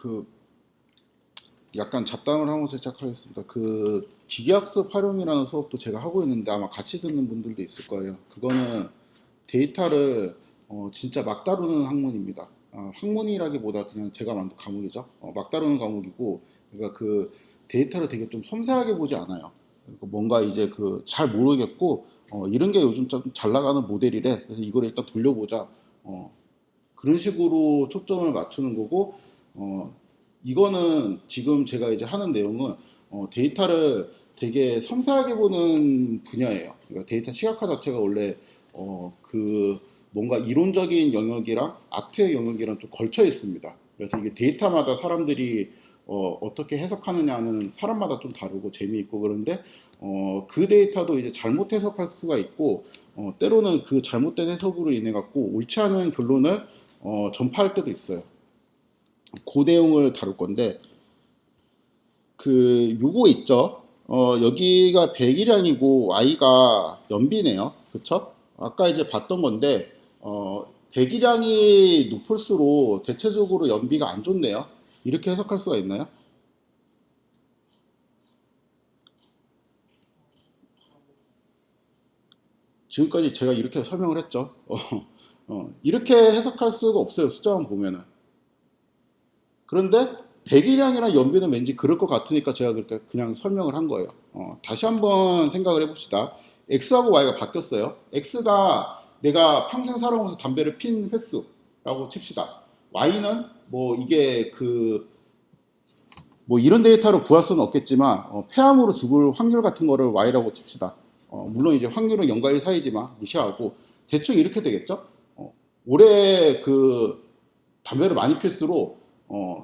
그 약간 잡담을 하면서 시작하겠습니다. 그 기계학습 활용이라는 수업도 제가 하고 있는데 아마 같이 듣는 분들도 있을 거예요. 그거는 데이터를 진짜 막 다루는 학문입니다. 학문이라기보다 그냥 제가 만든 과목이죠. 막 다루는 과목이고, 그러니까 그 데이터를 되게 좀 섬세하게 보지 않아요. 그러니까 뭔가 이제 그 잘 모르겠고, 이런 게 요즘 좀 잘 나가는 모델이래. 그래서 이걸 일단 돌려보자. 그런 식으로 초점을 맞추는 거고, 어, 이거는 지금 제가 이제 하는 내용은 데이터를 되게 섬세하게 보는 분야예요. 그러니까 데이터 시각화 자체가 원래 그 뭔가 이론적인 영역이랑 아트의 영역이랑 좀 걸쳐 있습니다. 그래서 이게 데이터마다 사람들이 떻게 해석하느냐는 사람마다 좀 다르고 재미있고 그런데 그 데이터도 이제 잘못 해석할 수가 있고 때로는 그 잘못된 해석으로 인해 갖고 옳지 않은 결론을 전파할 때도 있어요. 그 내용을 다룰 건데 그 요거 있죠. 여기가 백일량이고 y가 연비네요. 그쵸? 아까 이제 봤던 건데 백일량이 높을수록 대체적으로 연비가 안 좋네요. 이렇게 해석할 수가 있나요? 지금까지 제가 이렇게 설명을 했죠. 이렇게 해석할 수가 없어요. 숫자만 보면은. 그런데 백일량이나 연비는 왠지 그럴 것 같으니까 제가 그렇게 그냥 설명을 한 거예요. 다시 한번 생각을 해봅시다. X하고 Y가 바뀌었어요. X가 내가 평생 살아오면서 담배를 핀 횟수라고 칩시다. Y는 뭐 이게 그 뭐 이런 데이터로 구할 수는 없겠지만 폐암으로 죽을 확률 같은 거를 Y라고 칩시다. 물론 이제 확률은 0과 1 사이지만 무시하고 대충 이렇게 되겠죠. 올해 그 담배를 많이 필수록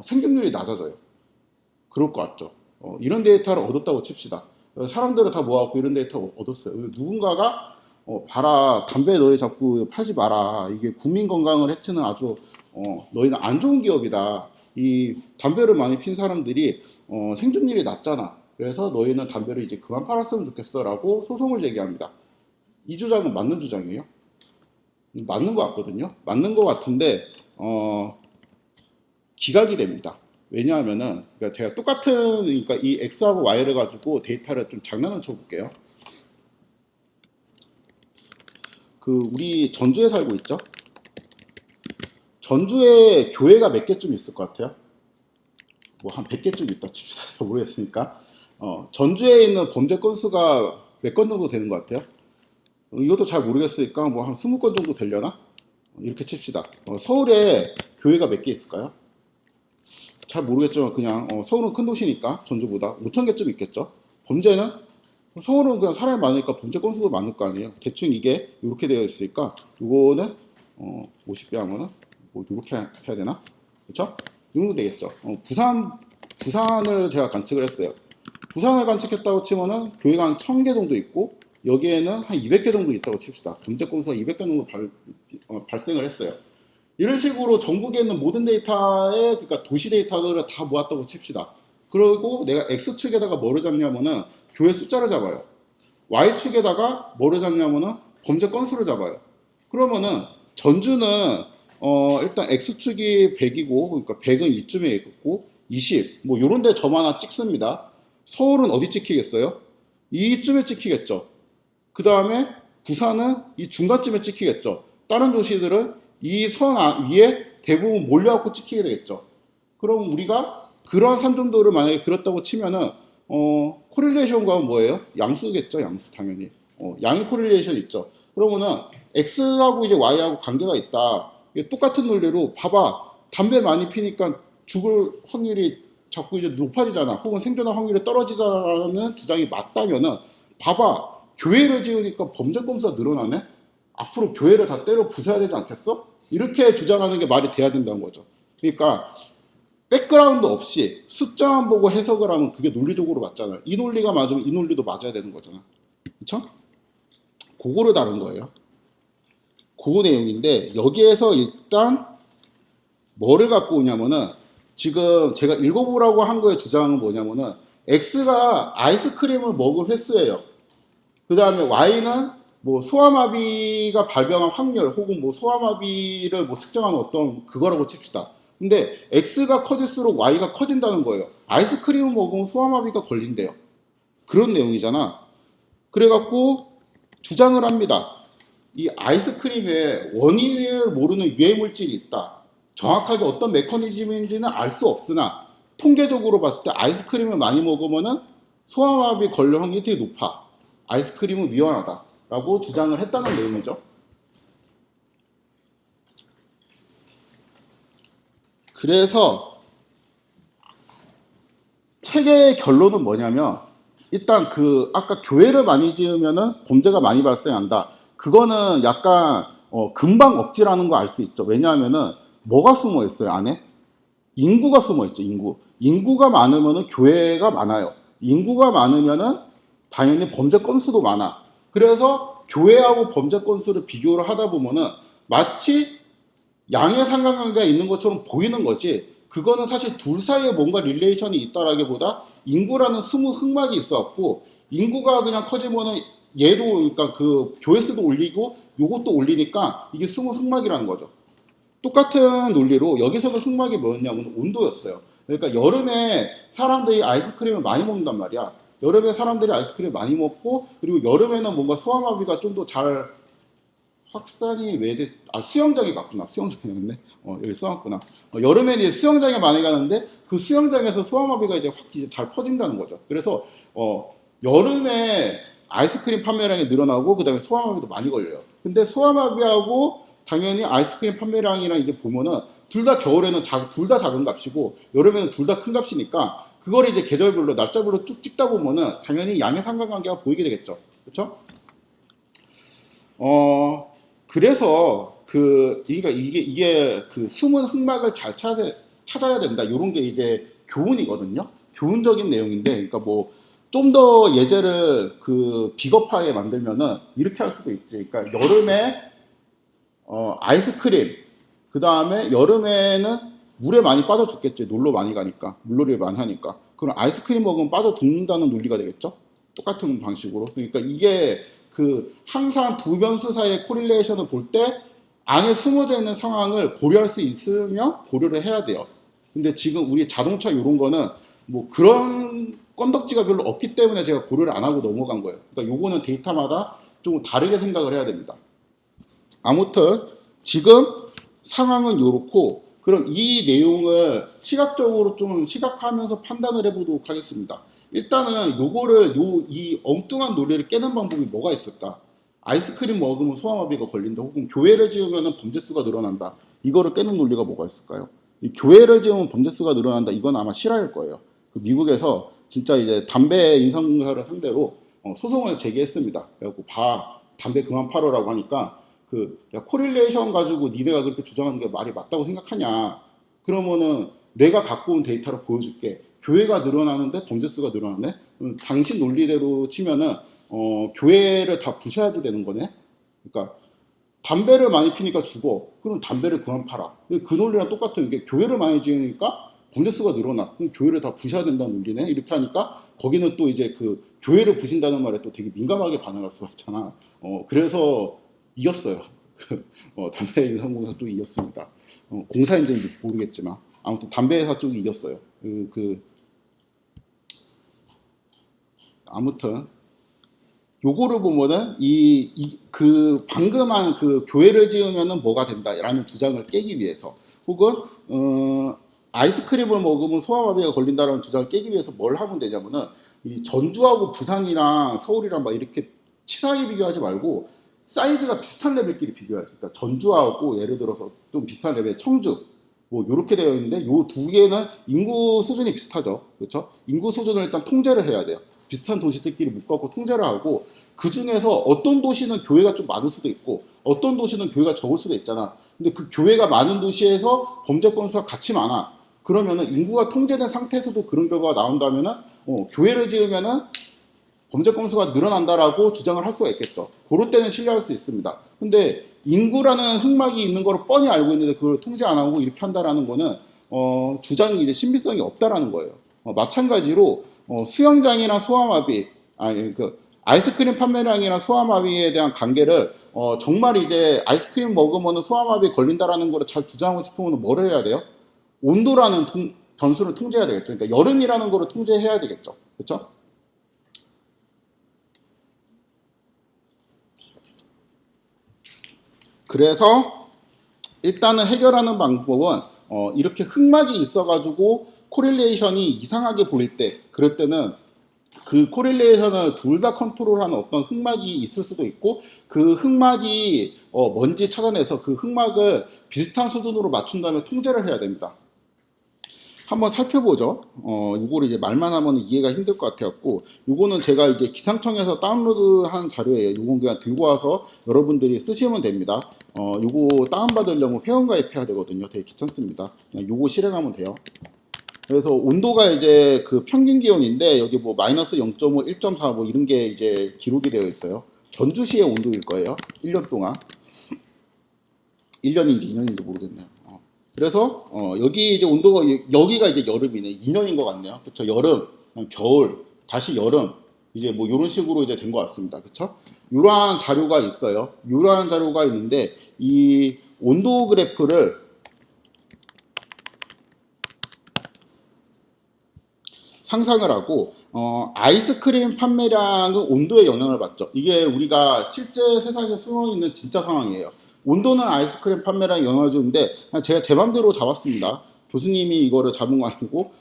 생존율이 낮아져요. 그럴 것 같죠. 이런 데이터를 얻었다고 칩시다. 사람들을 다 모아갖고 이런 데이터 얻었어요. 누군가가 봐라, 담배 너희 자꾸 팔지 마라. 이게 국민 건강을 해치는 아주 너희는 안 좋은 기업이다. 이 담배를 많이 핀 사람들이 생존율이 낮잖아. 그래서 너희는 담배를 이제 그만 팔았으면 좋겠어라고 소송을 제기합니다. 이 주장은 맞는 주장이에요? 맞는 것 같거든요. 맞는 것 같은데 기각이 됩니다. 왜냐하면은 그러니까 제가 똑같은 그러니까 이 x하고 y를 가지고 데이터를 좀 장난을 쳐볼게요. 그 우리 전주에 살고 있죠? 전주에 교회가 몇 개쯤 있을 것 같아요? 뭐 한 100개쯤 있다 칩시다. 잘 모르겠으니까. 전주에 있는 범죄 건수가 몇 건 정도 되는 것 같아요? 이것도 잘 모르겠으니까 뭐 한 20건 정도 되려나? 이렇게 칩시다. 서울에 교회가 몇 개 있을까요? 잘 모르겠지만 그냥 서울은 큰 도시니까 전주보다 5천 개쯤 있겠죠. 범죄는 서울은 그냥 사람이 많으니까 범죄 건수도 많을 거 아니에요. 대충 이게 이렇게 되어 있으니까 이거는 50배 하면은 뭐 이렇게 해야 되나? 그렇죠? 이 정도 되겠죠. 부산을 제가 관측을 했어요. 부산을 관측했다고 치면은 교회가 한 1000개 정도 있고 여기에는 한 200개 정도 있다고 칩시다. 범죄 건수가 200개 정도 발생을 했어요. 이런 식으로 전국에 있는 모든 데이터에 그러니까 도시 데이터들을 다 모았다고 칩시다. 그리고 내가 X축에다가 뭐를 잡냐면은 교회 숫자를 잡아요. Y축에다가 뭐를 잡냐면은 범죄 건수를 잡아요. 그러면은 전주는 일단 X축이 100이고 그러니까 100은 이쯤에 있고 20, 뭐 요런 데 점 하나 찍습니다. 서울은 어디 찍히겠어요? 이쯤에 찍히겠죠. 그 다음에 부산은 이 중간쯤에 찍히겠죠. 다른 도시들은 이 선 위에 대부분 몰려갖고 찍히게 되겠죠. 그럼 우리가 그러한 산정도를 만약에 그렇다고 치면은 코릴레이션과 뭐예요? 양수겠죠. 양수 당연히. 양의 코릴레이션 있죠. 그러면은 x하고 이제 y하고 관계가 있다. 이게 똑같은 논리로 봐봐. 담배 많이 피니까 죽을 확률이 자꾸 이제 높아지잖아. 혹은 생존할 확률이 떨어지자는 주장이 맞다면은 봐봐. 교회를 지으니까 범죄 건수가 늘어나네? 앞으로 교회를 다 때려 부숴야 되지 않겠어? 이렇게 주장하는 게 말이 돼야 된다는 거죠. 그러니까 백그라운드 없이 숫자만 보고 해석을 하면 그게 논리적으로 맞잖아요. 이 논리가 맞으면 이 논리도 맞아야 되는 거잖아. 그쵸? 그거를 다룬 거예요. 그 내용인데 여기에서 일단 뭐를 갖고 오냐면은 지금 제가 읽어보라고 한 거의 주장은 뭐냐면은 X가 아이스크림을 먹을 횟수예요. 그 다음에 Y는 뭐 소아마비가 발병한 확률 혹은 뭐 소아마비를 뭐 측정하는 어떤 그거라고 칩시다. 근데 X가 커질수록 Y가 커진다는 거예요. 아이스크림을 먹으면 소아마비가 걸린대요. 그런 내용이잖아. 그래갖고 주장을 합니다. 이 아이스크림에 원인을 모르는 유해물질이 있다. 정확하게 어떤 메커니즘인지는 알 수 없으나 통계적으로 봤을 때 아이스크림을 많이 먹으면 소아마비 걸릴 확률이 되게 높아. 아이스크림은 위험하다라고 주장을 했다는 내용이죠. 그래서 책의 결론은 뭐냐면 일단 그 아까 교회를 많이 지으면은 범죄가 많이 발생한다. 그거는 약간 금방 억지라는 거 알 수 있죠. 왜냐하면은 뭐가 숨어 있어요 안에? 인구가 숨어 있죠. 인구가 많으면은 교회가 많아요. 인구가 많으면은 당연히 범죄 건수도 많아. 그래서 교회하고 범죄 건수를 비교를 하다 보면은 마치 양의 상관관계가 있는 것처럼 보이는 거지. 그거는 사실 둘 사이에 뭔가 릴레이션이 있다라기보다 인구라는 스무 흑막이 있어갖고 인구가 그냥 커지면은 얘도 그러니까 그 조회수도 올리고 요것도 올리니까 이게 스무 흑막이라는 거죠. 똑같은 논리로 여기서 그 흑막이 뭐였냐면 온도였어요. 그러니까 여름에 사람들이 아이스크림을 많이 먹는단 말이야. 여름에 사람들이 아이스크림 많이 먹고 그리고 여름에는 뭔가 소화마비가 좀 더 잘 확산이 수영장에 갔구나. 수영장이었네. 여기 써놨구나. 여름에는 이제 수영장에 많이 가는데 그 수영장에서 소아마비가 이제 확 이제 잘 퍼진다는 거죠. 그래서 여름에 아이스크림 판매량이 늘어나고 그다음에 소아마비도 많이 걸려요. 근데 소아마비하고 당연히 아이스크림 판매량이랑 이게 보면은 둘 다 겨울에는 둘 다 작은 값이고 여름에는 둘 다 큰 값이니까 그걸 이제 계절별로 날짜별로 쭉 찍다 보면은 당연히 양의 상관관계가 보이게 되겠죠. 그렇죠? 그래서 이게 그 숨은 흑막을 잘 찾아야 된다. 이런 게 이제 교훈이거든요. 교훈적인 내용인데, 그러니까 뭐 좀 더 예제를 그 비겁하게 만들면은 이렇게 할 수도 있지. 그러니까 여름에 아이스크림, 그 다음에 여름에는 물에 많이 빠져 죽겠지. 놀러 많이 가니까, 물놀이를 많이 하니까. 그럼 아이스크림 먹으면 빠져 죽는다는 논리가 되겠죠. 똑같은 방식으로. 그러니까 이게 그 항상 두 변수 사이의 코릴레이션을 볼 때 안에 숨어져 있는 상황을 고려할 수 있으면 고려를 해야 돼요. 근데 지금 우리 자동차 이런 거는 뭐 그런 건덕지가 별로 없기 때문에 제가 고려를 안 하고 넘어간 거예요. 그러니까 요거는 데이터마다 좀 다르게 생각을 해야 됩니다. 아무튼 지금 상황은 이렇고 그럼 이 내용을 시각적으로 좀 시각화하면서 판단을 해보도록 하겠습니다. 일단은 요거를 이 엉뚱한 논리를 깨는 방법이 뭐가 있을까? 아이스크림 먹으면 소아마비가 걸린다 혹은 교회를 지으면 범죄수가 늘어난다. 이거를 깨는 논리가 뭐가 있을까요? 이 교회를 지으면 범죄수가 늘어난다. 이건 아마 실화일 거예요. 그 미국에서 진짜 이제 담배 인상공사를 상대로 소송을 제기했습니다. 그래갖고 담배 그만 팔으라고 하니까 코릴레이션 가지고 니네가 그렇게 주장하는 게 말이 맞다고 생각하냐? 그러면은 내가 갖고 온 데이터를 보여줄게. 교회가 늘어나는데 범죄수가 늘어나네? 당신 논리대로 치면은 교회를 다 부셔야 되는 거네. 그러니까 담배를 많이 피니까 죽어. 그럼 담배를 그만 팔아. 그 논리랑 똑같은 게 교회를 많이 지으니까 범죄수가 늘어나. 그럼 교회를 다 부셔야 된다는 논리네. 이렇게 하니까 거기는 또 이제 그 교회를 부신다는 말에 또 되게 민감하게 반응할 수가 있잖아. 그래서 이겼어요. 담배 인상공사 또 이겼습니다. 공사인지는 모르겠지만 아무튼 담배 회사 쪽이 이겼어요. 아무튼 요거를 보면은 그 방금 한 그 교회를 지으면은 뭐가 된다라는 주장을 깨기 위해서 혹은 아이스크림을 먹으면 소아마비가 걸린다라는 주장을 깨기 위해서 뭘 하면 되냐면은 이 전주하고 부산이랑 서울이랑 막 이렇게 치사하게 비교하지 말고 사이즈가 비슷한 레벨끼리 비교해야지. 그러니까 전주하고 예를 들어서 좀 비슷한 레벨 청주 뭐 이렇게 되어 있는데 요 두 개는 인구 수준이 비슷하죠. 그렇죠? 인구 수준을 일단 통제를 해야 돼요. 비슷한 도시들끼리 묶어갖고 통제를 하고 그 중에서 어떤 도시는 교회가 좀 많을 수도 있고 어떤 도시는 교회가 적을 수도 있잖아. 근데 그 교회가 많은 도시에서 범죄 건수가 같이 많아. 그러면은 인구가 통제된 상태에서도 그런 결과가 나온다면은 교회를 지으면은 범죄 건수가 늘어난다라고 주장을 할 수가 있겠죠. 그럴 때는 신뢰할 수 있습니다. 근데 인구라는 흑막이 있는 걸 뻔히 알고 있는데 그걸 통제 안 하고 이렇게 한다라는 거는 주장이 이제 신빙성이 없다라는 거예요. 마찬가지로 수영장이랑 소아마비 아이스크림 판매량이랑 소아마비에 대한 관계를 정말 이제 아이스크림 먹으면 소아마비 걸린다라는 거를 잘 주장하고 싶으면 뭘 해야 돼요? 온도라는 변수를 통제해야 되겠죠. 그러니까 여름이라는 거를 통제해야 되겠죠. 그렇죠? 그래서 일단은 해결하는 방법은 이렇게 흑막이 있어가지고 코릴레이션이 이상하게 보일 때, 그럴 때는 그 코릴레이션을 둘 다 컨트롤하는 어떤 흑막이 있을 수도 있고, 그 흑막이 뭔지 찾아내서 그 흑막을 비슷한 수준으로 맞춘 다음에 통제를 해야 됩니다. 한번 살펴보죠. 이거를 이제 말만 하면 이해가 힘들 것 같아갖고, 요거는 제가 이제 기상청에서 다운로드한 자료예요. 요건 그냥 들고 와서 여러분들이 쓰시면 됩니다. 요거 다운받으려면 회원가입해야 되거든요. 되게 귀찮습니다. 그냥 요거 실행하면 돼요. 그래서 온도가 이제 그 평균 기온인데, 여기 뭐 마이너스 0.5, 1.4 뭐 이런 게 이제 기록이 되어 있어요. 전주시의 온도일 거예요. 1년 동안. 1년인지 2년인지 모르겠네요. 그래서 여기 이제 온도가 여기가 이제 여름이네. 2년인 것 같네요. 그렇죠? 여름, 겨울, 다시 여름, 이제 뭐 이런 식으로 이제 된 것 같습니다. 그렇죠? 이러한 자료가 있어요. 이러한 자료가 있는데 이 온도 그래프를 상상을 하고 아이스크림 판매량은 온도에 영향을 받죠. 이게 우리가 실제 세상에 숨어 있는 진짜 상황이에요. 온도는 아이스크림 판매량에 영향을 주는데 제가 제 맘대로 잡았습니다. 교수님이 이거를 잡은 거 아니고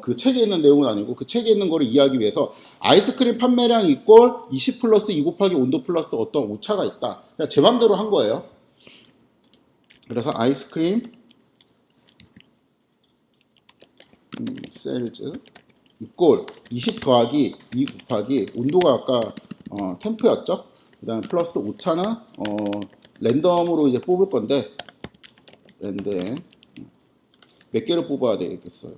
그 책에 있는 내용은 아니고 그 책에 있는 거를 이해하기 위해서 아이스크림 판매량 이꼴 20 플러스 2 곱하기 온도 플러스 어떤 오차가 있다. 그냥 제 맘대로 한 거예요. 그래서 아이스크림 셀즈 이꼴 20 더하기 2 곱하기 온도가 아까 템프였죠. 그 다음 플러스 오차는 랜덤으로 이제 뽑을 건데 랜덤 몇 개를 뽑아야 되겠어요.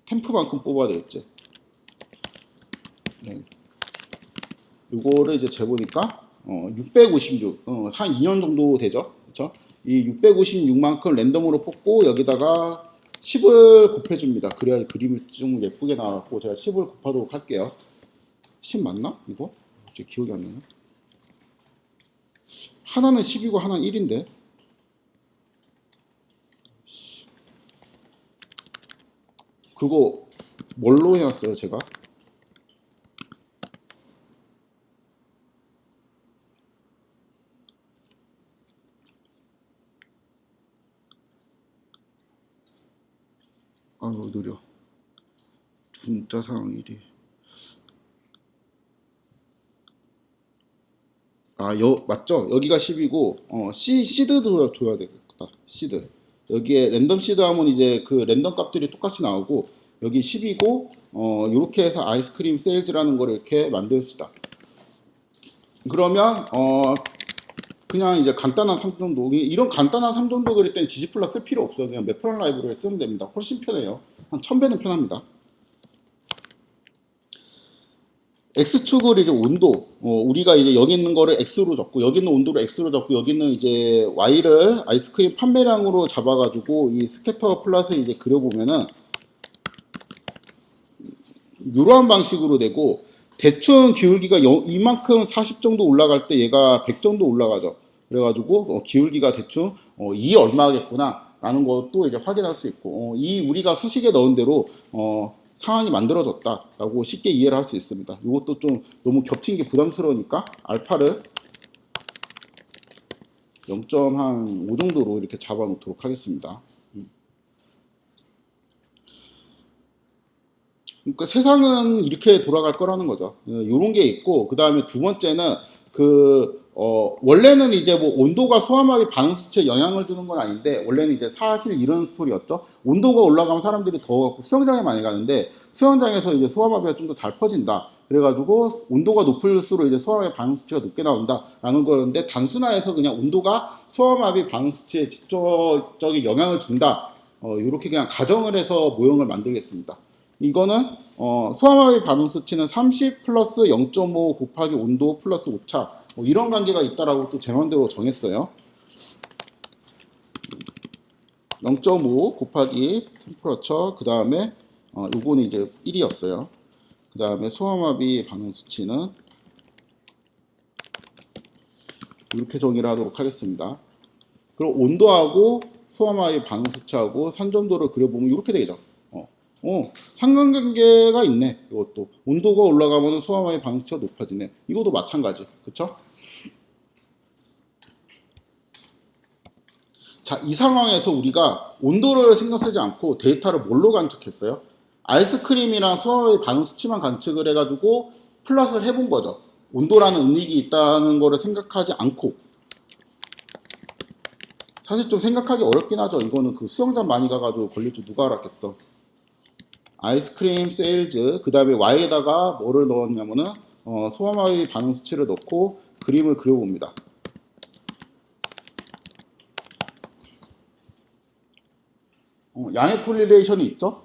템프만큼 뽑아야 되겠지. 네. 이거를 이제 재보니까 656, 한 2년 정도 되죠. 그렇죠? 이 656만큼 랜덤으로 뽑고 여기다가 10을 곱해줍니다. 그래야 그림이 좀 예쁘게 나왔고 제가 10을 곱하도록 할게요. 10 맞나? 이거? 제 기억이 안 나네. 하나는 10이고 하나는 1인데 그거 뭘로 해놨어요 제가? 아유 느려. 진짜 상황 1위. 맞죠? 여기가 10이고 시드도 줘야 되겠다. 시드. 여기에 랜덤 시드 하면 이제 그 랜덤 값들이 똑같이 나오고 여기 10이고 이렇게 해서 아이스크림 세일즈라는 거를 이렇게 만들시다. 그러면 그냥 이제 간단한 3정도 이런 간단한 3정도 그릴 땐 지지플러 쓸 필요 없어요. 그냥 매프런 라이브러리 쓰면 됩니다. 훨씬 편해요. 한 1000배는 편합니다. X축을 이제 온도, 우리가 이제 여기 있는 거를 X로 적고, 여기 있는 온도를 X로 적고, 여기 있는 이제 Y를 아이스크림 판매량으로 잡아가지고, 이 스캐터 플롯을 이제 그려보면은, 이러한 방식으로 되고, 대충 기울기가 이만큼 40 정도 올라갈 때 얘가 100 정도 올라가죠. 그래가지고, 기울기가 대충, 2 얼마겠구나, 라는 것도 이제 확인할 수 있고, 이 우리가 수식에 넣은 대로, 상황이 만들어졌다라고 쉽게 이해를 할 수 있습니다. 이것도 좀 너무 겹친 게 부담스러우니까 알파를 0.5 정도로 이렇게 잡아 놓도록 하겠습니다. 그러니까 세상은 이렇게 돌아갈 거라는 거죠. 이런 게 있고 그 다음에 두 번째는 원래는 이제 뭐 온도가 소화막의 반응 수치에 영향을 주는 건 아닌데 원래는 이제 사실 이런 스토리였죠. 온도가 올라가면 사람들이 더 수영장에 많이 가는데 수영장에서 이제 소화막이 좀 더 잘 퍼진다. 그래가지고 온도가 높을수록 이제 소화막의 반응 수치가 높게 나온다라는 거였는데 단순화해서 그냥 온도가 소화막의 반응 수치에 직접적인 영향을 준다. 이렇게 그냥 가정을 해서 모형을 만들겠습니다. 이거는 소화마비 반응 수치는 30 플러스 0.5 곱하기 온도 플러스 오차 뭐 이런 관계가 있다라고 또 제 맘대로 정했어요. 0.5 곱하기 템퍼러처 그 다음에 요거는 이제 1이었어요. 그 다음에 소화마비 반응 수치는 이렇게 정의를 하도록 하겠습니다. 그럼 온도하고 소화마의 반응 수치하고 산점도를 그려보면 이렇게 되죠. 상관관계가 있네. 이것도 온도가 올라가면 소화마의 반응 수치가 높아지네. 이것도 마찬가지. 그쵸? 자, 이 상황에서 우리가 온도를 신경 쓰지 않고 데이터를 뭘로 관측했어요? 아이스크림이랑 소화의 반응 수치만 관측을 해가지고 플롯을 해본 거죠. 온도라는 음력이 있다는 거를 생각하지 않고. 사실 좀 생각하기 어렵긴 하죠. 이거는 그 수영장 많이 가가지고 걸릴 줄 누가 알았겠어. 아이스크림 세일즈, 그 다음에 Y에다가 뭐를 넣었냐면은 소화마의 반응 수치를 넣고 그림을 그려봅니다. 양의 콜리레이션이 있죠?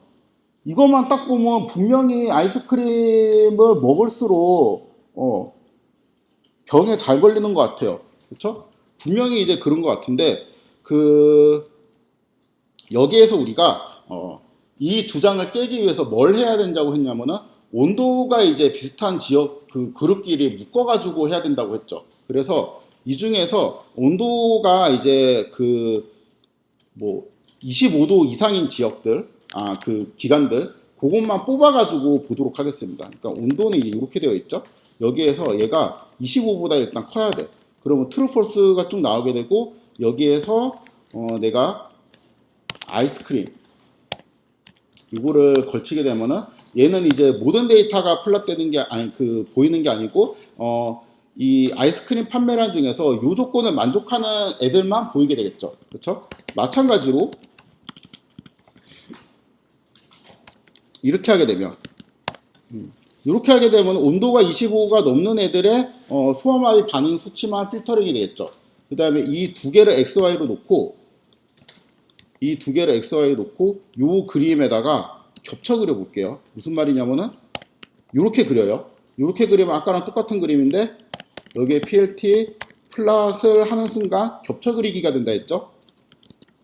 이것만 딱 보면 분명히 아이스크림을 먹을수록 병에 잘 걸리는 것 같아요. 그렇죠? 분명히 이제 그런 것 같은데 그 여기에서 우리가 이 두 장을 깨기 위해서 뭘 해야 된다고 했냐면은 온도가 이제 비슷한 지역 그 그룹끼리 묶어가지고 해야 된다고 했죠. 그래서 이 중에서 온도가 이제 그 뭐 25도 이상인 지역들, 그 기간들, 그것만 뽑아가지고 보도록 하겠습니다. 그러니까 온도는 이렇게 되어 있죠. 여기에서 얘가 25보다 일단 커야 돼. 그러면 트루폴스가 쭉 나오게 되고 여기에서 내가 아이스크림 이거를 걸치게 되면은 얘는 이제 모든 데이터가 플롯되는 게 아니 보이는 게 아니고 이 아이스크림 판매란 중에서 요 조건을 만족하는 애들만 보이게 되겠죠. 그렇죠? 마찬가지로 이렇게 하게 되면 온도가 25가 넘는 애들의 소화마의 반응 수치만 필터링이 되겠죠. 그 다음에 이 두 개를 XY로 놓고 요 그림에다가 겹쳐 그려 볼게요. 무슨 말이냐면은 요렇게 그려요. 요렇게 그리면 아까랑 똑같은 그림인데 여기에 PLT 플롯을 하는 순간 겹쳐 그리기가 된다 했죠.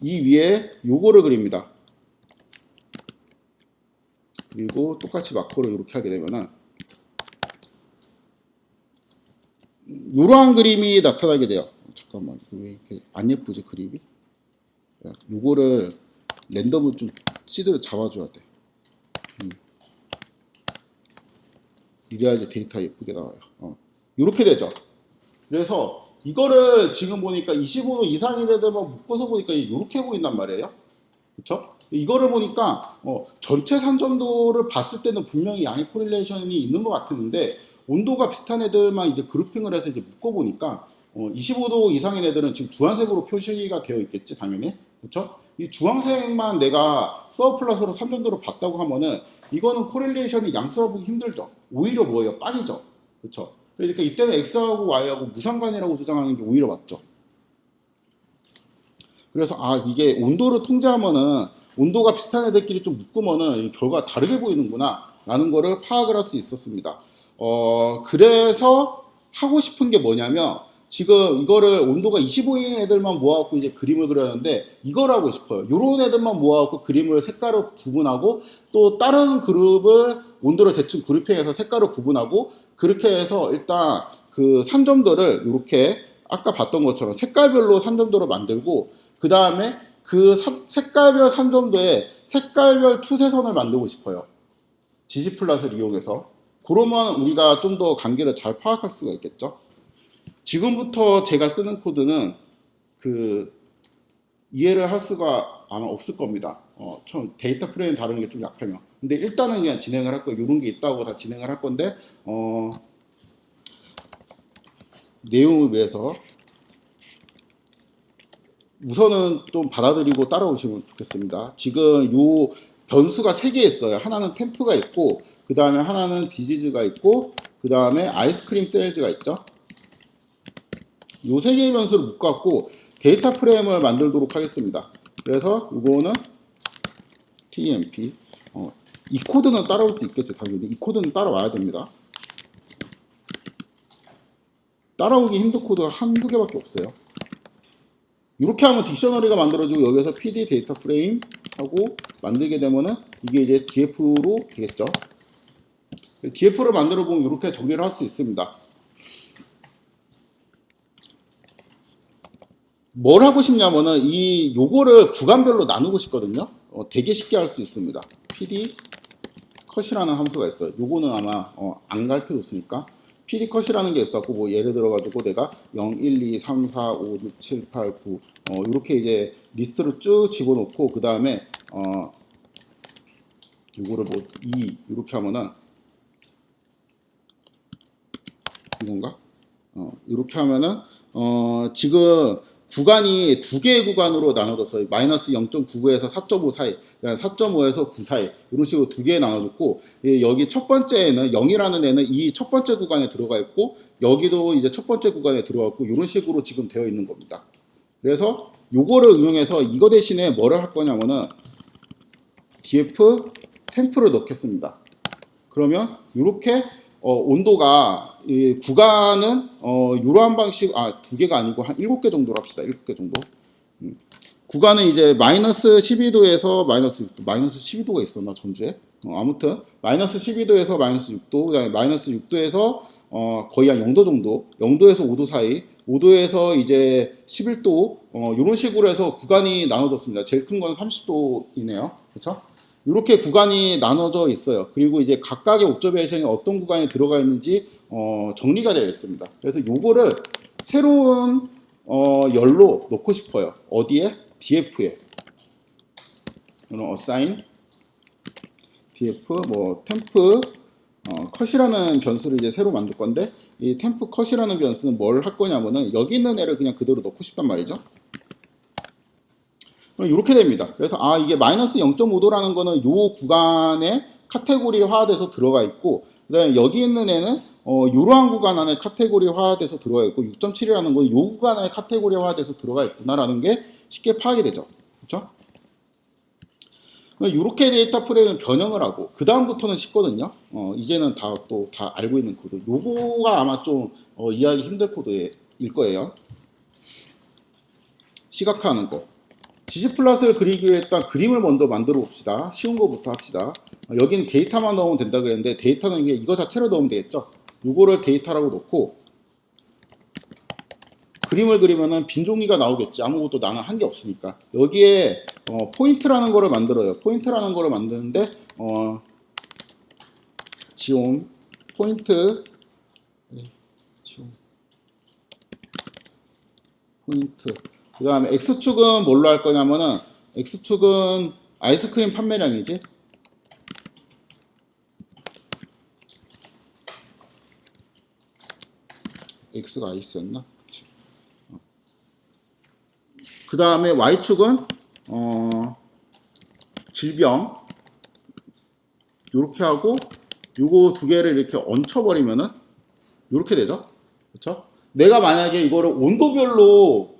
이 위에 요거를 그립니다. 그리고 똑같이 마커로 이렇게 하게 되면은 이러한 그림이 나타나게 돼요. 잠깐만, 왜 이렇게 안 예쁘지 그림이? 요거를 랜덤을 좀 시드를 잡아줘야 돼. 이래야지 데이터 예쁘게 나와요. 이렇게 되죠. 그래서 이거를 지금 보니까 25도 이상인 애들만 묶어서 보니까 이렇게 보인단 말이에요. 그쵸? 이거를 보니까 전체 산점도를 봤을 때는 분명히 양의 코릴레이션이 있는 것 같았는데 온도가 비슷한 애들만 이제 그룹핑을 해서 이제 묶어보니까 25도 이상인 애들은 지금 주황색으로 표시가 되어 있겠지 당연히. 그쵸? 이 주황색만 내가 서브 플러스로 산점도를 봤다고 하면은 이거는 코릴레이션이 양수화보기 힘들죠. 오히려 뭐예요? 빠지죠. 그쵸? 그러니까 이때는 X하고 Y하고 무상관이라고 주장하는 게 오히려 맞죠. 그래서 이게 온도를 통제하면은 온도가 비슷한 애들끼리 좀 묶으면은 결과가 다르게 보이는구나 라는 거를 파악을 할 수 있었습니다. 그래서 하고 싶은 게 뭐냐면 지금 이거를 온도가 25인 애들만 모아갖고 이제 그림을 그렸는데 이걸 하고 싶어요. 요런 애들만 모아갖고 그림을 색깔로 구분하고 또 다른 그룹을 온도를 대충 그룹핑해서 색깔로 구분하고 그렇게 해서 일단 그 산점도를 이렇게 아까 봤던 것처럼 색깔별로 산점도를 만들고 그 다음에 그 색깔별 산점도에 색깔별 추세선을 만들고 싶어요. 지지플랫을 이용해서. 그러면 우리가 좀 더 관계를 잘 파악할 수가 있겠죠. 지금부터 제가 쓰는 코드는 그 이해를 할 수가 아마 없을 겁니다. 처음 데이터 프레임 다루는 게 좀 약하면. 근데 일단은 그냥 진행을 할 거예요. 이런 게 있다고 다 진행을 할 건데 내용을 위해서 우선은 좀 받아들이고 따라오시면 좋겠습니다. 지금 요 변수가 3개 있어요. 하나는 템프가 있고 그 다음에 하나는 디지즈가 있고 그 다음에 아이스크림 세일즈가 있죠. 요 3개의 변수를 묶어갖고 데이터 프레임을 만들도록 하겠습니다. 그래서 이거는 TMP 이 코드는 따라올 수 있겠죠. 당연히 이 코드는 따라와야 됩니다. 따라오기 힘든 코드가 한두 개밖에 없어요. 이렇게 하면 딕셔너리가 만들어지고 여기서 PD 데이터 프레임 하고 만들게 되면은 이게 이제 DF로 되겠죠. DF를 만들어 보면 이렇게 정리를 할 수 있습니다. 뭘 하고 싶냐면은 이 요거를 구간별로 나누고 싶거든요. 되게 쉽게 할 수 있습니다. PD 컷이라는 함수가 있어요. 요거는 아마 안 가르쳐 줬으니까 PD 컷이라는 게 있었고, 뭐 예를 들어 가지고 내가 0, 1, 2, 3, 4, 5, 6, 7, 8, 9 이렇게 이제 리스트를 쭉 집어넣고, 그 다음에 요거를 뭐 2 이렇게 하면은 이건가? 이렇게 하면은 지금 구간이 두 개의 구간으로 나눠졌어요. 마이너스 0.99에서 4.5 사이, 4.5에서 9 사이, 이런 식으로 두 개에 나눠졌고, 여기 첫 번째에는 0이라는 애는 이 첫 번째 구간에 들어가 있고, 여기도 이제 첫 번째 구간에 들어가 있고, 이런 식으로 지금 되어 있는 겁니다. 그래서 요거를 응용해서 이거 대신에 뭐를 할 거냐면은 df 템프를 넣겠습니다. 그러면 이렇게 온도가 이 구간은 이러한 방식, 두 개가 아니고 한 7개 정도로 합시다. 7개 정도. 구간은 이제 마이너스 12도에서 마이너스 6도, 마이너스 12도가 있었나 전주에? 아무튼 마이너스 12도에서 마이너스 6도, 그다음에 마이너스 6도에서 거의 한 0도 정도, 0도에서 5도 사이, 5도에서 이제 11도, 이런 식으로 해서 구간이 나눠졌습니다. 제일 큰 건 30도이네요. 그렇죠? 이렇게 구간이 나눠져 있어요. 그리고 이제 각각의 옵저베이션이 어떤 구간에 들어가 있는지 정리가 되어 있습니다. 그래서 요거를 새로운 열로 놓고 싶어요. 어디에? df에. 이런 assign df 뭐 temp 컷이라는 변수를 이제 새로 만들 건데, 이 temp 컷이라는 변수는 뭘 할 거냐면은 여기 있는 애를 그냥 그대로 넣고 싶단 말이죠. 이렇게 됩니다. 그래서 이게 마이너스 0.5도라는 거는 요 구간에 카테고리화돼서 들어가 있고, 그다음에 여기 있는 애는 이러한 구간 안에 카테고리화돼서 들어가 있고, 6.7이라는 거는 요 구간 안에 카테고리화돼서 들어가 있구나라는 게 쉽게 파악이 되죠. 그렇죠? 이렇게 데이터 프레임은 변형을 하고, 그 다음부터는 쉽거든요. 이제는 다 알고 있는 코드. 요거가 아마 좀 이해하기 힘들 코드일 거예요. 시각화하는 거. 지지플랫을 그리기 위해 일단 그림을 먼저 만들어 봅시다. 쉬운 거부터 합시다. 여기는 데이터만 넣으면 된다 그랬는데, 데이터는 이거 자체로 넣으면 되겠죠. 요거를 데이터라고 놓고 그림을 그리면은 빈 종이가 나오겠지. 아무것도 나는 한 게 없으니까. 여기에 포인트라는 거를 만들어요. 포인트라는 거를 만드는데 지옴 포인트 지옴 포인트. 그 다음에 X축은 뭘로 할 거냐면은, X축은 아이스크림 판매량이지. X가 아이스였나? 그 다음에 Y축은 질병. 요렇게 하고 요거 두 개를 이렇게 얹혀버리면은 요렇게 되죠. 그렇죠? 내가 만약에 이거를 온도별로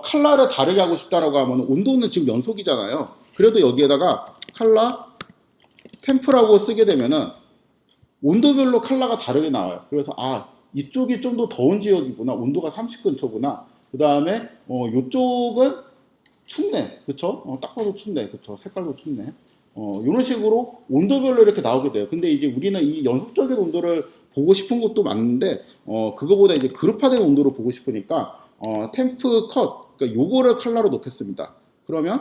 컬러를 다르게 하고 싶다라고 하면, 온도는 지금 연속이잖아요. 그래도 여기에다가 컬러 템프라고 쓰게 되면은 온도별로 컬러가 다르게 나와요. 그래서 이쪽이 좀 더 더운 지역이구나. 온도가 30 근처구나. 그 다음에 이쪽은 춥네. 그쵸? 딱 봐도 춥네. 그쵸? 색깔도 춥네. 이런 식으로 온도별로 이렇게 나오게 돼요. 근데 이제 우리는 이 연속적인 온도를 보고 싶은 것도 맞는데, 그거보다 이제 그룹화된 온도를 보고 싶으니까, 템프 컷, 그러니까 요거를 컬러로 넣겠습니다. 그러면,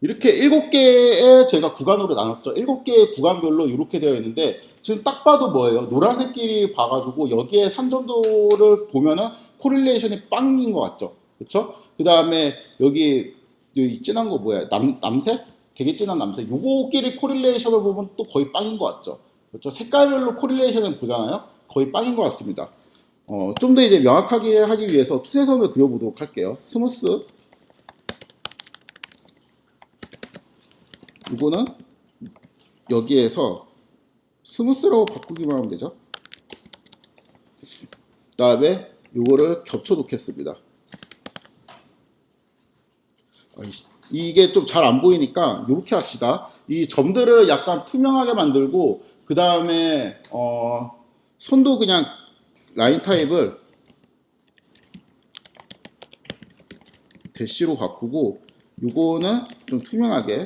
이렇게 7개의 제가 구간으로 나눴죠. 7개의 구간별로 이렇게 되어 있는데, 지금 딱 봐도 뭐예요? 노란색끼리 봐가지고 여기에 산전도를 보면은 코릴레이션이 빵인 것 같죠? 그쵸? 그 다음에 여기 진한 거 뭐야? 남색? 되게 진한 남색. 요거끼리 코릴레이션을 보면 또 거의 빵인 것 같죠? 그렇죠? 색깔별로 코릴레이션을 보잖아요? 거의 빵인 것 같습니다. 좀 더 이제 명확하게 하기 위해서 추세선을 그려보도록 할게요. 스무스. 이거는 여기에서 스무스라고 바꾸기만 하면 되죠. 그 다음에 이거를 겹쳐 놓겠습니다. 이게 좀 잘 안 보이니까 이렇게 합시다. 이 점들을 약간 투명하게 만들고, 그 다음에 선도 그냥 라인 타입을 대시로 바꾸고, 이거는 좀 투명하게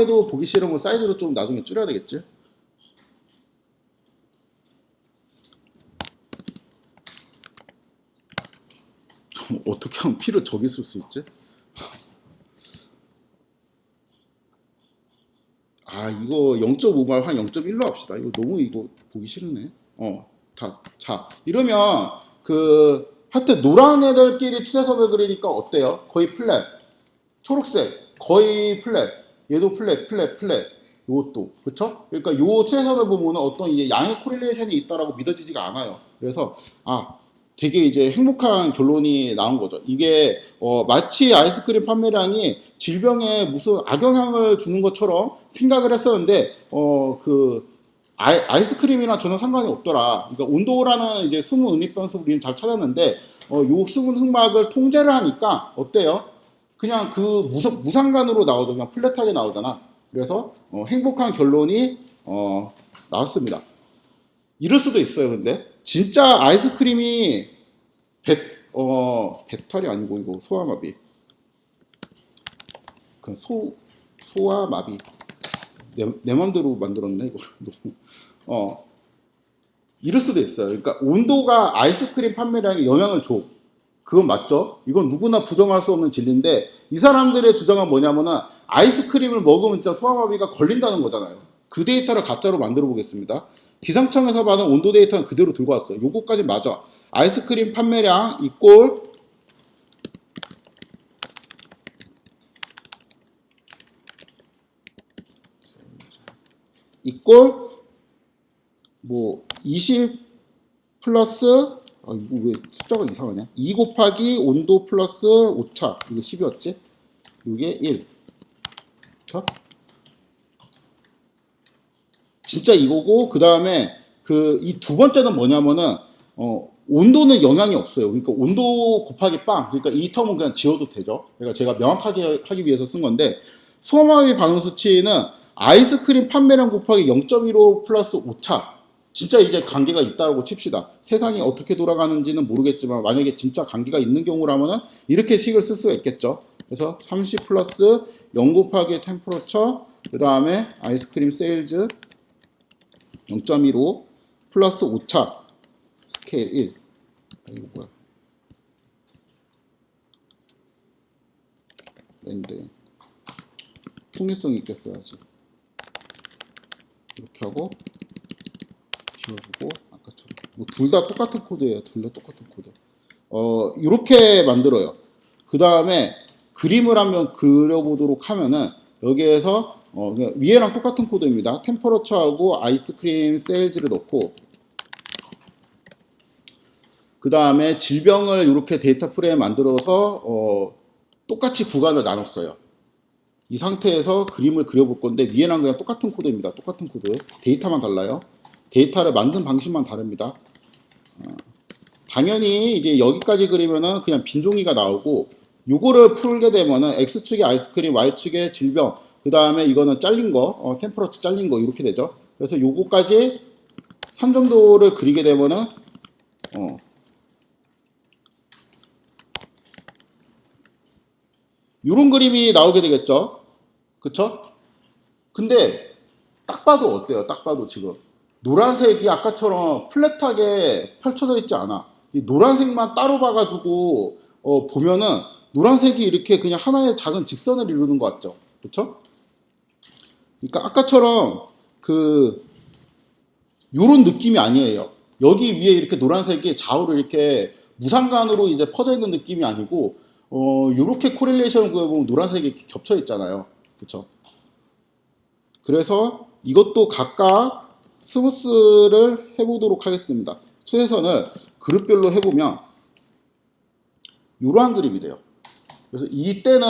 해도 보기 싫으면 사이즈를 좀 나중에 줄여야 되겠지. 어떻게 하면 P를 저기 쓸 수 있지? 아, 이거 0.5 말 한 0.1로 합시다. 이거 너무 이거 보기 싫으네. 자, 이러면 하여튼 노란 애들끼리 추세선을 그리니까 어때요? 거의 플랫. 초록색 거의 플랫. 얘도 플랫, 플랫, 플랫. 요것도 그쵸? 그러니까 요 추세선을 보면은 어떤 이제 양의 코릴레이션이 있다라고 믿어지지가 않아요. 그래서 되게 이제 행복한 결론이 나온 거죠. 이게 마치 아이스크림 판매량이 질병에 무슨 악영향을 주는 것처럼 생각을 했었는데 아이스크림이랑 전혀 상관이 없더라. 그러니까 온도라는 이제 숨은 은입 변수를 우리는 잘 찾았는데 요 숨은 흑막을 통제를 하니까 어때요? 그냥 무상관으로 나오죠. 그냥 플랫하게 나오잖아. 그래서 행복한 결론이 나왔습니다. 이럴 수도 있어요. 근데 진짜 아이스크림이 배탈이 아니고 이거 소아마비. 그 소아마비. 내 맘대로 만들었네 이거. 이럴 수도 있어요. 그러니까 온도가 아이스크림 판매량에 영향을 줘. 그건 맞죠? 이건 누구나 부정할 수 없는 진리인데 이 사람들의 주장은 뭐냐면은 아이스크림을 먹으면 진짜 소아마비가 걸린다는 거잖아요. 그 데이터를 가짜로 만들어 보겠습니다. 기상청에서 받은 온도 데이터는 그대로 들고 왔어요. 요거까지 맞아. 아이스크림 판매량 이꼴 뭐 20 플러스 이거 왜 숫자가 이상하냐? 2 곱하기 온도 플러스 오차. 이거 10이었지? 이게 1. 그쵸? 진짜 이거고 그 다음에 이 두 번째는 뭐냐면은 온도는 영향이 없어요. 그러니까 온도 곱하기 빵. 그러니까 이 텀은 그냥 지워도 되죠. 그러니까 제가 명확하게 하기 위해서 쓴 건데 소아마비 반응 수치는 아이스크림 판매량 곱하기 0.15 플러스 오차. 진짜 이게 관계가 있다고 칩시다. 세상이 어떻게 돌아가는지는 모르겠지만 만약에 진짜 관계가 있는 경우라면은 이렇게 식을 쓸 수가 있겠죠. 그래서 30 플러스 0 곱하기 템퍼러처 그 다음에 아이스크림 세일즈 0.15 플러스 오차 스케일 1. 이거 뭐야? 랜드 통일성이 있겠어야지. 이렇게 하고 지워주고 아까처럼 뭐 둘 다 똑같은 코드예요. 둘 다 똑같은 코드. 이렇게 만들어요. 그 다음에 그림을 한번 그려보도록 하면은 여기에서 위에랑 똑같은 코드입니다. 템퍼러처하고 아이스크림 세일즈를 넣고 그 다음에 질병을 이렇게 데이터 프레임 만들어서 똑같이 구간을 나눴어요. 이 상태에서 그림을 그려볼 건데 위에랑 그냥 똑같은 코드입니다. 똑같은 코드. 데이터만 달라요. 데이터를 만든 방식만 다릅니다. 당연히 이제 여기까지 그리면은 그냥 빈 종이가 나오고 요거를 풀게 되면은 X축에 아이스크림, Y축에 질병, 그 다음에 이거는 잘린 거, 템퍼러처 잘린 거 이렇게 되죠. 그래서 요거까지 선점도를 그리게 되면은 요런 그림이 나오게 되겠죠. 그쵸? 근데 딱 봐도 어때요? 딱 봐도 지금 노란색이 아까처럼 플랫하게 펼쳐져 있지 않아. 이 노란색만 따로 봐가지고 보면은 노란색이 이렇게 그냥 하나의 작은 직선을 이루는 것 같죠. 그쵸? 그러니까 아까처럼 요런 느낌이 아니에요. 여기 위에 이렇게 노란색이 좌우로 이렇게 무상관으로 이제 퍼져 있는 느낌이 아니고 요렇게 코릴레이션을 구해보면 노란색이 이렇게 겹쳐 있잖아요. 그쵸? 그래서 이것도 각각 스무스를 해보도록 하겠습니다. 추세선을 그룹별로 해보면 이러한 그림이 돼요. 그래서 이때는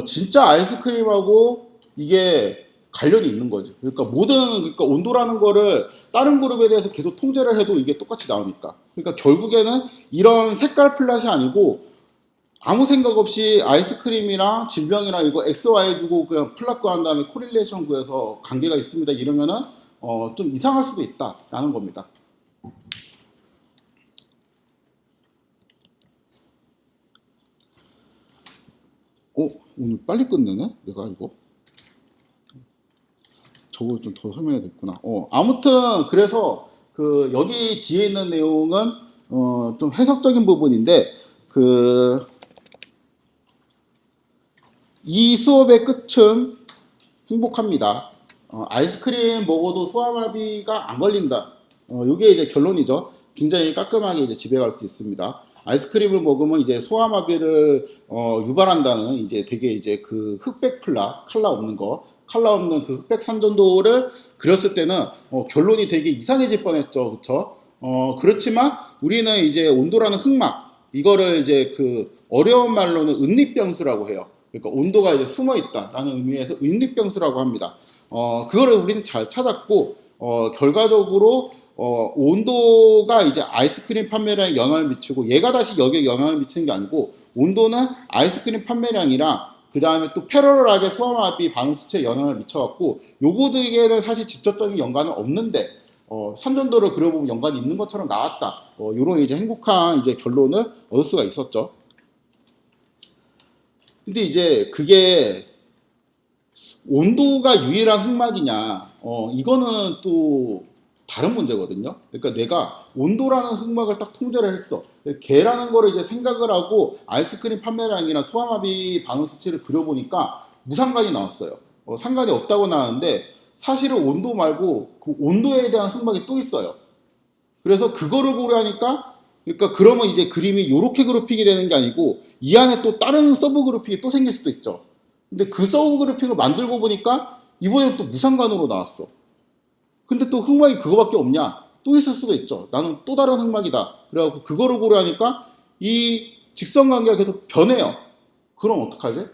진짜 아이스크림하고 이게 관련이 있는 거지. 그러니까 온도라는 거를 다른 그룹에 대해서 계속 통제를 해도 이게 똑같이 나오니까. 그러니까 결국에는 이런 색깔 플랫이 아니고 아무 생각 없이 아이스크림이랑 질병이랑 이거 XY 주고 그냥 플랫 구한 다음에 코릴레이션 구해서 관계가 있습니다. 이러면은 좀 이상할 수도 있다라는 겁니다. 오늘 빨리 끝내네? 내가 이거? 저거 좀 더 설명해야 됐구나. 아무튼 그래서 여기 뒤에 있는 내용은 좀 해석적인 부분인데 이 수업의 끝은 행복합니다. 아이스크림 먹어도 소화마비가 안 걸린다. 이게 이제 결론이죠. 굉장히 깔끔하게 이제 집에 갈 수 있습니다. 아이스크림을 먹으면 이제 소화마비를 유발한다는 이제 되게 이제 그 흑백 칼라 없는 거, 칼라 없는 그 흑백 산전도를 그렸을 때는 결론이 되게 이상해질 뻔했죠, 그렇죠? 그렇지만 우리는 이제 온도라는 흑막 이거를 이제 그 어려운 말로는 은립변수라고 해요. 그러니까 온도가 이제 숨어 있다라는 의미에서 은립변수라고 합니다. 그거를 우리는 잘 찾았고 결과적으로 온도가 이제 아이스크림 판매량에 영향을 미치고 얘가 다시 여기에 영향을 미치는 게 아니고 온도는 아이스크림 판매량이랑 그 다음에 또 패러럴하게 소화마비 반응 수치에 영향을 미쳐갖고 요거들에는 사실 직접적인 연관은 없는데 산전도를 그려보면 연관이 있는 것처럼 나왔다. 요런 이제 행복한 이제 결론을 얻을 수가 있었죠. 근데 이제 그게 온도가 유일한 흑막이냐? 이거는 또 다른 문제거든요. 그러니까 내가 온도라는 흑막을 딱 통제를 했어. 개라는 거를 이제 생각을 하고 아이스크림 판매량이나 소화마비 반응 수치를 그려보니까 무상관이 나왔어요. 상관이 없다고 나왔는데 사실은 온도 말고 그 온도에 대한 흑막이 또 있어요. 그래서 그거를 고려하니까 그러니까 그러면 이제 그림이 이렇게 그래픽이 되는 게 아니고 이 안에 또 다른 서브 그래픽이 또 생길 수도 있죠. 근데 그 서브 그래픽을 만들고 보니까 이번엔 또 무상관으로 나왔어. 근데 또 흑막이 그거밖에 없냐? 또 있을 수가 있죠. 나는 또 다른 흑막이다. 그래갖고 그거를 고려하니까 이 직선관계가 계속 변해요. 그럼 어떡하지?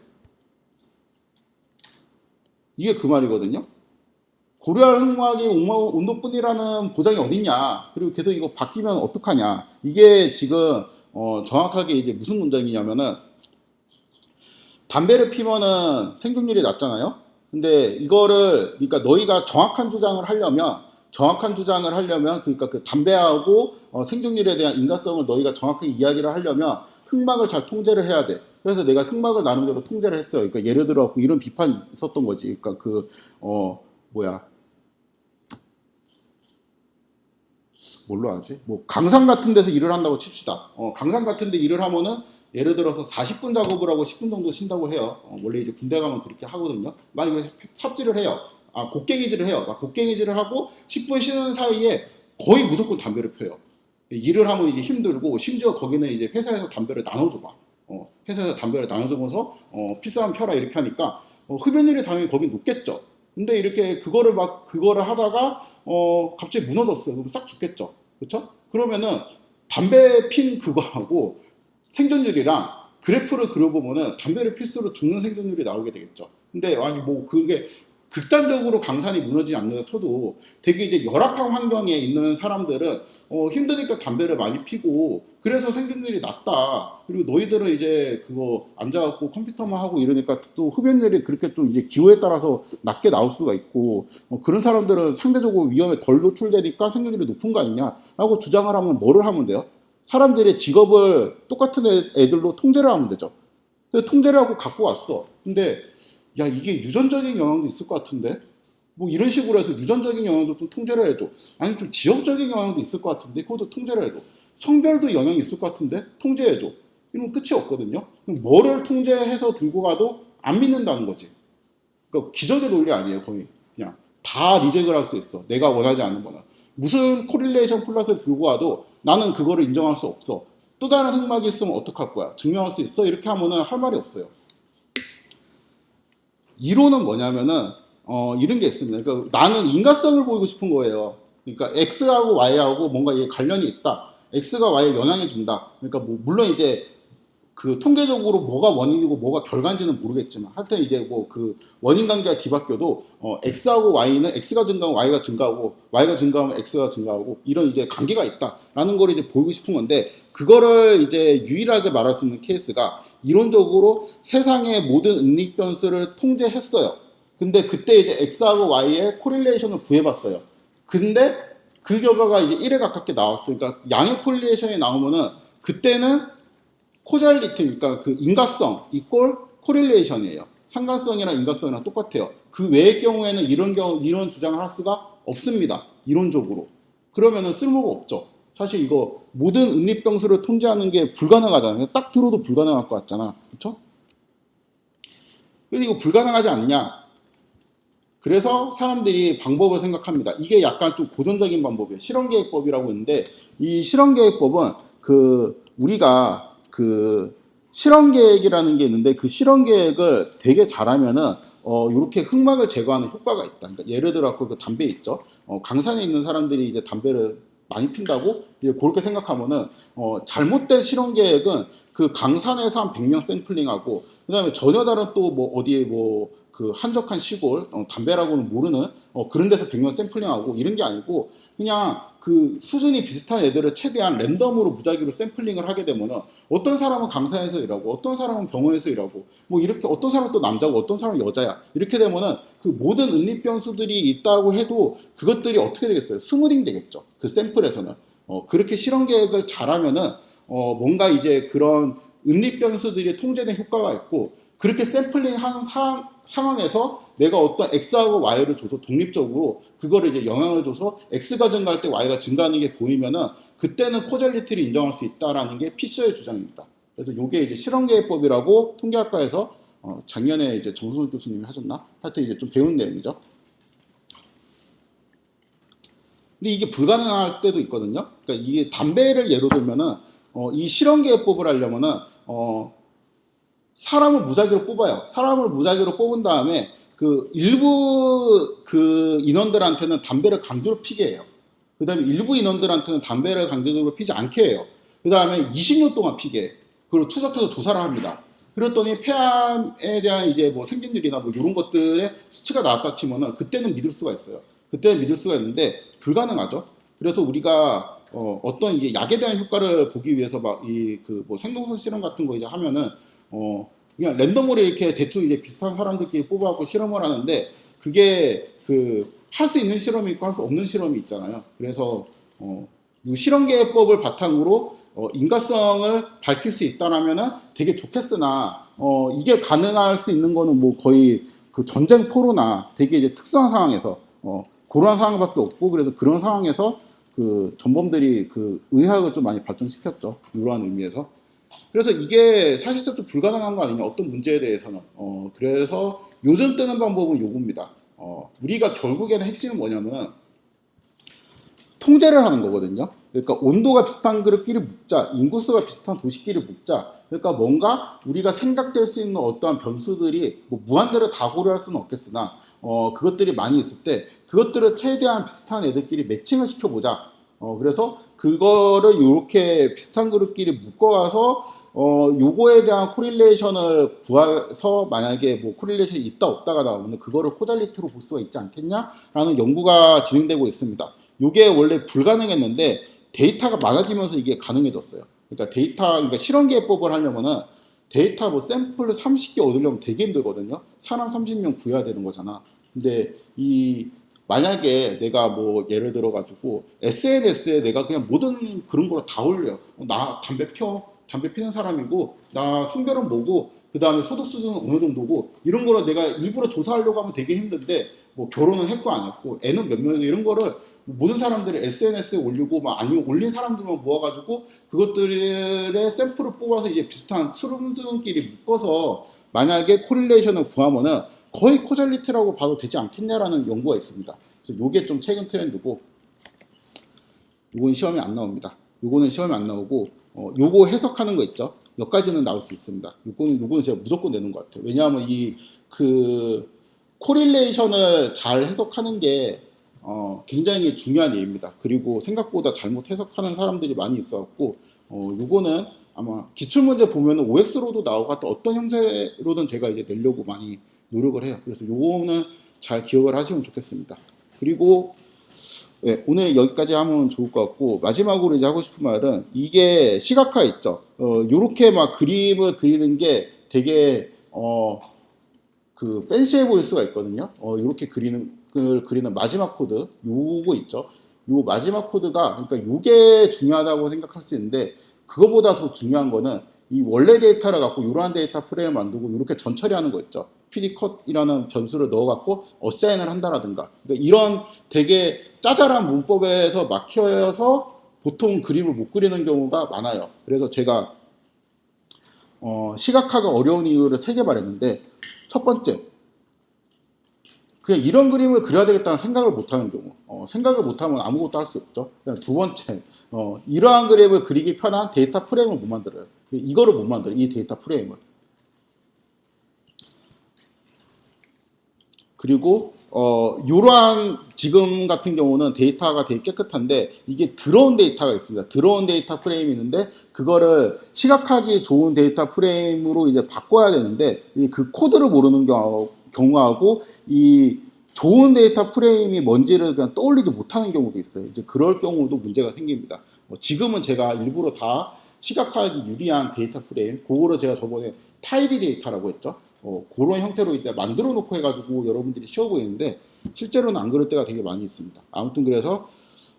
이게 그 말이거든요. 고려할 흑막이 온도뿐이라는 보장이 어딨냐? 그리고 계속 이거 바뀌면 어떡하냐? 이게 지금 정확하게 이제 무슨 문장이냐면은 담배를 피면은 생존율이 낮잖아요. 근데 이거를 그러니까 너희가 정확한 주장을 하려면 그러니까 그 담배하고 생존율에 대한 인과성을 너희가 정확하게 이야기를 하려면 흑막을 잘 통제를 해야 돼. 그래서 내가 흑막을 나름대로 통제를 했어요. 그러니까 예를 들어 이런 비판이 있었던 거지. 그러니까 그 뭘로 하지? 뭐 강산 같은 데서 일을 한다고 칩시다. 강산 같은 데 일을 하면은 예를 들어서 40분 작업을 하고 10분 정도 쉰다고 해요. 원래 이제 군대 가면 그렇게 하거든요. 만약에 삽질을 해요. 곡괭이질을 해요. 곡괭이질을 하고 10분 쉬는 사이에 거의 무조건 담배를 펴요. 일을 하면 이게 힘들고 심지어 거기는 이제 회사에서 담배를 나눠줘 봐. 회사에서 담배를 나눠주면서 피싸움 펴라 이렇게 하니까 흡연율이 당연히 거기 높겠죠. 근데 이렇게 그거를 하다가 갑자기 무너졌어요. 그럼 싹 죽겠죠. 그렇죠? 그러면은 담배 핀 그거하고 생존율이랑 그래프를 그려보면은 담배를 필수로 죽는 생존율이 나오게 되겠죠. 근데 아니 뭐 그게 극단적으로 강산이 무너지지 않는다 쳐도 되게 이제 열악한 환경에 있는 사람들은 힘드니까 담배를 많이 피고 그래서 생존율이 낮다. 그리고 너희들은 이제 그거 앉아갖고 컴퓨터만 하고 이러니까 또 흡연율이 그렇게 또 이제 기호에 따라서 낮게 나올 수가 있고 그런 사람들은 상대적으로 위험에 덜 노출되니까 생존율이 높은 거 아니냐라고 주장을 하면 뭐를 하면 돼요? 사람들의 직업을 똑같은 애들로 통제를 하면 되죠. 통제를 하고 갖고 왔어. 근데 야 이게 유전적인 영향도 있을 것 같은데 뭐 이런 식으로 해서 유전적인 영향도 좀 통제를 해줘. 아니 좀 지역적인 영향도 있을 것 같은데 그것도 통제를 해줘. 성별도 영향이 있을 것 같은데 통제해줘. 이러면 끝이 없거든요. 뭐를 통제해서 들고 가도 안 믿는다는 거지. 그러니까 기적의 논리 아니에요 거의. 그냥 다 리젝을 할 수 있어. 내가 원하지 않는 거는. 무슨 코릴레이션 플러스를 들고 와도 나는 그거를 인정할 수 없어. 또 다른 흑막이 있으면 어떡할 거야? 증명할 수 있어? 이렇게 하면은 할 말이 없어요. 이론은 뭐냐면은 이런 게 있습니다. 그러니까 나는 인과성을 보이고 싶은 거예요. 그러니까 X하고 Y하고 뭔가 이게 관련이 있다. X가 Y에 영향을 준다. 그러니까 뭐 물론 이제 그 통계적으로 뭐가 원인이고 뭐가 결과인지는 모르겠지만 하여튼 이제 뭐 그 원인 관계가 뒤바뀌어도 X하고 Y는 X가 증가하면 Y가 증가하고 Y가 증가하면 X가 증가하고 이런 이제 관계가 있다라는 걸 이제 보이고 싶은 건데 그거를 이제 유일하게 말할 수 있는 케이스가 이론적으로 세상의 모든 은닉 변수를 통제했어요. 근데 그때 이제 X하고 Y의 코릴레이션을 구해봤어요. 근데 그 결과가 이제 1에 가깝게 나왔어요. 그러니까 양의 코릴레이션이 나오면은 그때는 코잘리티, 그러니까 그 인과성 이꼴 코릴레이션이에요. 상관성이랑 인과성이랑 똑같아요. 그 외의 경우에는 이런 주장을 할 수가 없습니다. 이론적으로. 그러면은 쓸모가 없죠. 사실 이거 모든 은립병수를 통제하는 게 불가능하잖아요. 딱 들어도 불가능할 것 같잖아. 그렇죠? 근데 이거 불가능하지 않냐? 그래서 사람들이 방법을 생각합니다. 이게 약간 좀 고전적인 방법이에요. 실험계획법이라고 있는데 이 실험계획법은 우리가 실험계획이라는 게 있는데 그 실험계획을 되게 잘하면은 이렇게 흑막을 제거하는 효과가 있다. 그러니까 예를 들어 그 담배 있죠. 강산에 있는 사람들이 이제 담배를 많이 핀다고 이제 그렇게 생각하면은 잘못된 실험계획은 그 강산에서 한 100명 샘플링하고 그다음에 전혀 다른 또 뭐 어디에 뭐 그 한적한 시골 담배라고는 모르는 그런 데서 100명 샘플링하고 이런 게 아니고 그냥 그 수준이 비슷한 애들을 최대한 랜덤으로 무작위로 샘플링을 하게 되면은 어떤 사람은 강사에서 일하고 어떤 사람은 병원에서 일하고 뭐 이렇게 어떤 사람은 또 남자고 어떤 사람은 여자야 이렇게 되면은 그 모든 은립변수들이 있다고 해도 그것들이 어떻게 되겠어요? 스무딩 되겠죠. 그 샘플에서는 그렇게 실험 계획을 잘하면은 뭔가 이제 그런 은립변수들이 통제된 효과가 있고 그렇게 샘플링한 상황에서 내가 어떤 X하고 Y를 줘서 독립적으로 그거를 이제 영향을 줘서 X가 증가할 때 Y가 증가하는 게 보이면은 그때는 코젤리티를 인정할 수 있다라는 게 피셔의 주장입니다. 그래서 이게 이제 실험계획법이라고 통계학과에서 작년에 이제 정순 교수님이 하셨나? 하여튼 이제 좀 배운 내용이죠. 근데 이게 불가능할 때도 있거든요. 그러니까 이게 담배를 예로 들면은 이 실험계획법을 하려면은 사람을 무작위로 뽑아요. 사람을 무작위로 뽑은 다음에 그 일부 그 인원들한테는 담배를 강제로 피게 해요. 그 다음에 일부 인원들한테는 담배를 강제적으로 피지 않게 해요. 그 다음에 20년 동안 피게 해요. 그리고 추적해서 조사를 합니다. 그랬더니 폐암에 대한 이제 뭐 생존율이나 뭐 이런 것들의 수치가 나왔다 치면은 그때는 믿을 수가 있어요. 그때는 믿을 수가 있는데 불가능하죠. 그래서 우리가 어떤 이제 약에 대한 효과를 보기 위해서 막 이 그 뭐 생동선 실험 같은 거 이제 하면은 그냥 랜덤으로 이렇게 대충 이제 비슷한 사람들끼리 뽑아갖고 실험을 하는데 그게 할 수 있는 실험이 있고 할 수 없는 실험이 있잖아요. 그래서 이 실험계획법을 바탕으로 인과성을 밝힐 수 있다라면은 되게 좋겠으나 이게 가능할 수 있는 거는 뭐 거의 그 전쟁 포로나 되게 이제 특수한 상황에서 그런 상황밖에 없고 그래서 그런 상황에서 그 전범들이 그 의학을 좀 많이 발전시켰죠. 이러한 의미에서. 그래서 이게 사실상 좀 불가능한 거 아니냐 어떤 문제에 대해서는 그래서 요즘 뜨는 방법은 요겁니다. 우리가 결국에는 핵심은 뭐냐면 통제를 하는 거거든요. 그러니까 온도가 비슷한 그릇끼리 묶자, 인구수가 비슷한 도시끼리 묶자. 그러니까 뭔가 우리가 생각될 수 있는 어떠한 변수들이 뭐 무한대로 다 고려할 수는 없겠으나 그것들이 많이 있을 때 그것들을 최대한 비슷한 애들끼리 매칭을 시켜보자. 그래서 그거를 이렇게 비슷한 그룹끼리 묶어와서 요거에 대한 코릴레이션을 구해서 만약에 뭐 코릴레이션이 있다 없다가 나오면 그거를 코잘리티로 볼 수가 있지 않겠냐라는 연구가 진행되고 있습니다. 요게 원래 불가능했는데 데이터가 많아지면서 이게 가능해졌어요. 그러니까 그러니까 실험계획법을 하려면은 데이터 뭐 샘플을 30개 얻으려면 되게 힘들거든요. 사람 30명 구해야 되는 거잖아. 근데 만약에 내가 뭐 예를 들어 가지고 SNS에 내가 그냥 모든 그런 거를 다 올려. 나 담배 피는 사람이고 나 성별은 뭐고 그 다음에 소득 수준은 어느 정도고 이런 거를 내가 일부러 조사하려고 하면 되게 힘든데 뭐 결혼은 했고 안 했고 애는 몇 명이고 이런 거를 모든 사람들이 SNS에 올리고 막 아니면 올린 사람들만 모아가지고 그것들의 샘플을 뽑아서 이제 비슷한 수능끼리 묶어서 만약에 코릴레이션을 구하면은 거의 코잘리티라고 봐도 되지 않겠냐라는 연구가 있습니다. 그래서 요게 좀 최근 트렌드고 요건 시험에 안 나옵니다. 요거는 시험에 안 나오고 요거 해석하는 거 있죠. 몇 가지는 나올 수 있습니다. 요거는 제가 무조건 내는 것 같아요. 왜냐하면 코릴레이션을 잘 해석하는 게 굉장히 중요한 일입니다. 그리고 생각보다 잘못 해석하는 사람들이 많이 있어갖고 요거는 아마 기출문제 보면 OX로도 나오고 또 어떤 형태로든 제가 이제 내려고 많이 노력을 해요. 그래서 요거는 잘 기억을 하시면 좋겠습니다. 그리고 네, 오늘 여기까지 하면 좋을 것 같고 마지막으로 이제 하고 싶은 말은 이게 시각화 있죠. 요렇게 막 그림을 그리는 게 되게 팬시해 보일 수가 있거든요. 이렇게 그리는 마지막 코드 요거 있죠. 요 마지막 코드가 그러니까 요게 중요하다고 생각할 수 있는데 그거보다 더 중요한 거는 이 원래 데이터를 갖고 이러한 데이터 프레임을 만들고 이렇게 전처리하는 거 있죠. PD 컷이라는 변수를 넣어갖고 어사인을 한다라든가 그러니까 이런 되게 짜잘한 문법에서 막혀서 보통 그림을 못 그리는 경우가 많아요. 그래서 제가 시각화가 어려운 이유를 3개 말했는데, 첫 번째, 그냥 이런 그림을 그려야 되겠다는 생각을 못하는 경우, 생각을 못하면 아무것도 할 수 없죠. 그냥 두 번째, 이러한 그림을 그리기 편한 데이터 프레임을 못 만들어요. 이거를 못 만들어요. 이 데이터 프레임을. 그리고 이러한 지금 같은 경우는 데이터가 되게 깨끗한데, 이게 들어온 데이터가 있습니다. 들어온 데이터 프레임이 있는데, 그거를 시각하기 좋은 데이터 프레임으로 이제 바꿔야 되는데, 그 코드를 모르는 경우하고 이 좋은 데이터 프레임이 뭔지를 그냥 떠올리지 못하는 경우도 있어요. 이제 그럴 경우도 문제가 생깁니다. 지금은 제가 일부러 다 시각화하기 유리한 데이터 프레임, 그거를 제가 저번에 타이디 데이터라고 했죠. 그런 형태로 이제 만들어 놓고 해가지고 여러분들이 쉬워 보이는데, 실제로는 안 그럴 때가 되게 많이 있습니다. 아무튼 그래서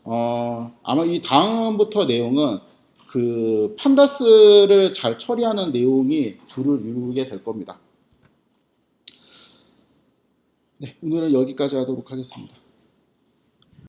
아마 이 다음부터 내용은 그 판다스를 잘 처리하는 내용이 주를 이루게 될 겁니다. 네, 오늘은 여기까지 하도록 하겠습니다.